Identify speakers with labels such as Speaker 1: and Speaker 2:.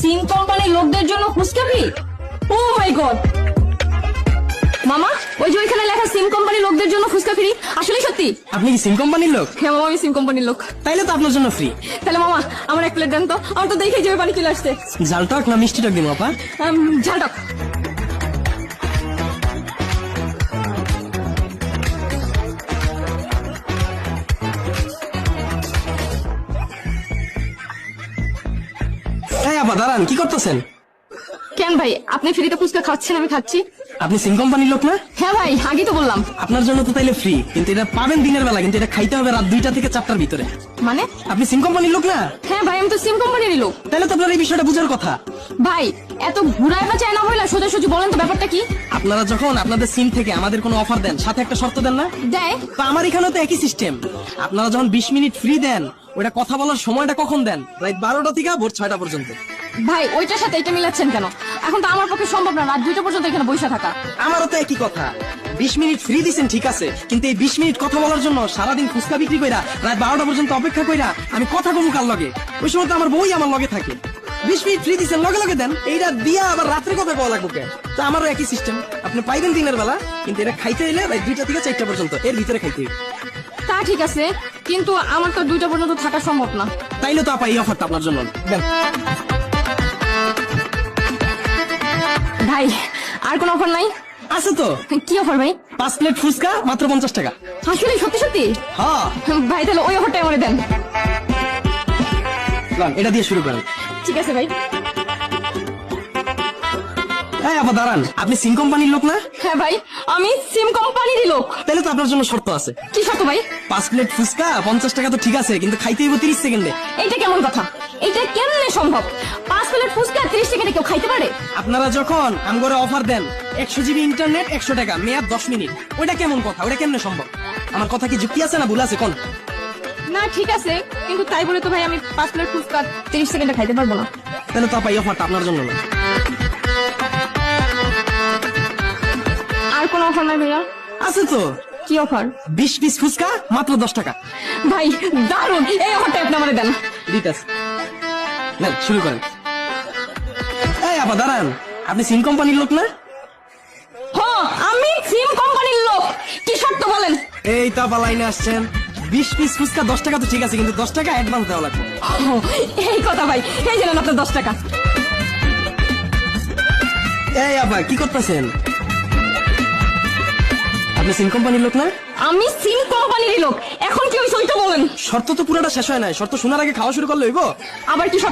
Speaker 1: সিম কোম্পানির লোকদের জন্য ফুচকা ফ্রি? ও মাই গড! মামা, ওই যে ওইখানে লেখা সিম কোম্পানির লোকদের জন্য ফুচকা ফ্রি, আসলে সত্যি?
Speaker 2: আপনি কি সিম কোম্পানির লোক?
Speaker 1: হ্যাঁ মামা, আমি সিম কোম্পানির লোক।
Speaker 2: তাইলে তো আপনার জন্য ফ্রি।
Speaker 1: তাহলে মামা আমার এক প্লেট দেন তো, আমার তো দেখে যাবে পানি চলে আসছে।
Speaker 2: ঝাল টক না মিষ্টি টক দিব আপা?
Speaker 1: ঝালটক।
Speaker 2: এই আপা দাঁড়ান, কি করতেছেন?
Speaker 1: কেন ভাই, আপনি ফ্রিতে ফুচকা খাচ্ছেন, আমি খাচ্ছি।
Speaker 2: আপনি সিম কোম্পানির লোক না?
Speaker 1: হ্যাঁ ভাই, আগেই তো বললাম।
Speaker 2: আপনার জন্য তো তাইলে ফ্রি, কিন্তু এটা পাবেন দিনের বেলা, কিন্তু এটা খাইতে হবে রাত 2টা থেকে 4টার ভিতরে।
Speaker 1: মানে?
Speaker 2: আপনি সিম কোম্পানির লোক না?
Speaker 1: হ্যাঁ ভাই, আমি তো সিম কোম্পানিরই লোক।
Speaker 2: তাহলে তো আপনার এই বিষয়টা বুঝার কথা।
Speaker 1: ভাই এত ঘুরায় বা চায় না হইলা, সোজাসুজি বলেন তো ব্যাপারটা কি?
Speaker 2: আপনারা যখন আপনাদের সিম থেকে আমাদের কোনো অফার দেন, সাথে একটা শর্ত দেন না?
Speaker 1: দেয়।
Speaker 2: তো আমার এখানেও তো একই সিস্টেম। আপনারা যখন 20 মিনিট ফ্রি দেন, ওটা কথা বলার সময়টা কখন দেন? রাত 12টা থেকে ভোর 6টা পর্যন্ত।
Speaker 1: ভাই ওইটার সাথে এটা মিলাচ্ছেন কেন? এখন তো আমার পক্ষে সম্ভব না রাত 2টা পর্যন্ত এখানে বসে থাকা।
Speaker 2: আমারও তো একই কথা। 20 মিনিট ফ্রি দিছেন ঠিক আছে, কিন্তু এই 20 মিনিট কথা বলার জন্য সারাদিন ফুচকা বিক্রি কইরা রাত 12টা পর্যন্ত অপেক্ষা কইরা আমি কথা কমু কার লগে? ওই সময় তো আমার বই আমার লগে থাকে। 20 মিনিট ফ্রি দিছেন, লগে লগে দেন। এইটা দিয়া আবার রাত্রে কথা পাওয়া লাগবে কেন? তো আমারও একই সিস্টেম। আপনি পাইবেন দিনের বেলা, কিন্তু এটা খাইতে এলে রাত 2টা থেকে 4টা পর্যন্ত, এর ভিতরে খাইতে হবে।
Speaker 1: তা ঠিক আছে, কিন্তু আমার তো 2টা পর্যন্ত থাকা সম্ভব না।
Speaker 2: তাইলে তো আপা এই অফারটা আপনার জন্য দেন।
Speaker 1: ভাই আর কোনো অফার নাই?
Speaker 2: আছে তো।
Speaker 1: কি অফার ভাই?
Speaker 2: 5 প্লেট ফুচকা মাত্র 50 টাকা।
Speaker 1: আসলে সত্যি সত্যি?
Speaker 2: হ্যাঁ
Speaker 1: ভাই তাহলে ওই অফারটা আমারে দেন।
Speaker 2: লন, এটা দিয়ে শুরু করেন।
Speaker 1: ঠিক আছে ভাই।
Speaker 2: এই আপা দাঁড়ান, আপনি সিম কোম্পানির লোক না?
Speaker 1: হ্যাঁ ভাই, আমি সিম কোম্পানিরই লোক।
Speaker 2: তাহলে তো আপনার জন্য শর্ত আছে।
Speaker 1: কি শর্ত ভাই?
Speaker 2: 5 প্লেট ফুচকা 50 টাকা তো ঠিক আছে, কিন্তু খাইতে হইব 30 সেকেন্ডে।
Speaker 1: এইটা কেমন কথা? এটা কেমনে সম্ভব? 5 প্লেট ফুচকা 30 সেকেন্ডে কেউ খাইতে পারে?
Speaker 2: আপনারা যখন আমগরে অফার দেন 100 জিবি ইন্টারনেট 100 টাকা মেয়াদ 10 মিনিট, ওইটা কেমন কথা? ওটা কেমনে সম্ভব? আমার কথা কি যুক্তি আছে না ভুল আছে কোন?
Speaker 1: না ঠিক আছে, কিন্তু তাই বলে তো ভাই আমি 5 প্লেট ফুচকা 30 সেকেন্ডে খাইতে পারবো না।
Speaker 2: তাহলে তো আপা এই অফারটা আপনার জন্য না।
Speaker 1: আর কোনো অফার নাই ভাইয়া?
Speaker 2: আছে তো।
Speaker 1: কি অফার?
Speaker 2: 20 পিস ফুচকা মাত্র 10 টাকা।
Speaker 1: ভাই দারুন, এই অফারটা আপনি আমারে দেন।
Speaker 2: দিতেছে। নেন শুরু করেন। এই আপা দাঁড়ান, আপনি সিম কোম্পানির লোক না?
Speaker 1: হ্যাঁ আমি সিম কোম্পানির লোক। কি শর্ত বলেন?
Speaker 2: এই তো আপা লাইনে আসছেন। 20 পিস ফুচকা 10 টাকা তো ঠিক আছে, কিন্তু 10 টাকা অ্যাডভান্স দেওয়া লাগবে।
Speaker 1: ও, এই কথা ভাই, এই জানেন আপনার 10 টাকা।
Speaker 2: এই আপা কি করতেছেন? আপনি সিম কোম্পানির লোক না?
Speaker 1: আমি সিম কোম্পানিরই লোক। এখন কি হইছে ওইটা বলেন।
Speaker 2: শর্ত তো পুরোটা শেষ হয় নাই, শর্ত শোনার আগে খাওয়া শুরু করলে হইব?
Speaker 1: আবার কি শর্ত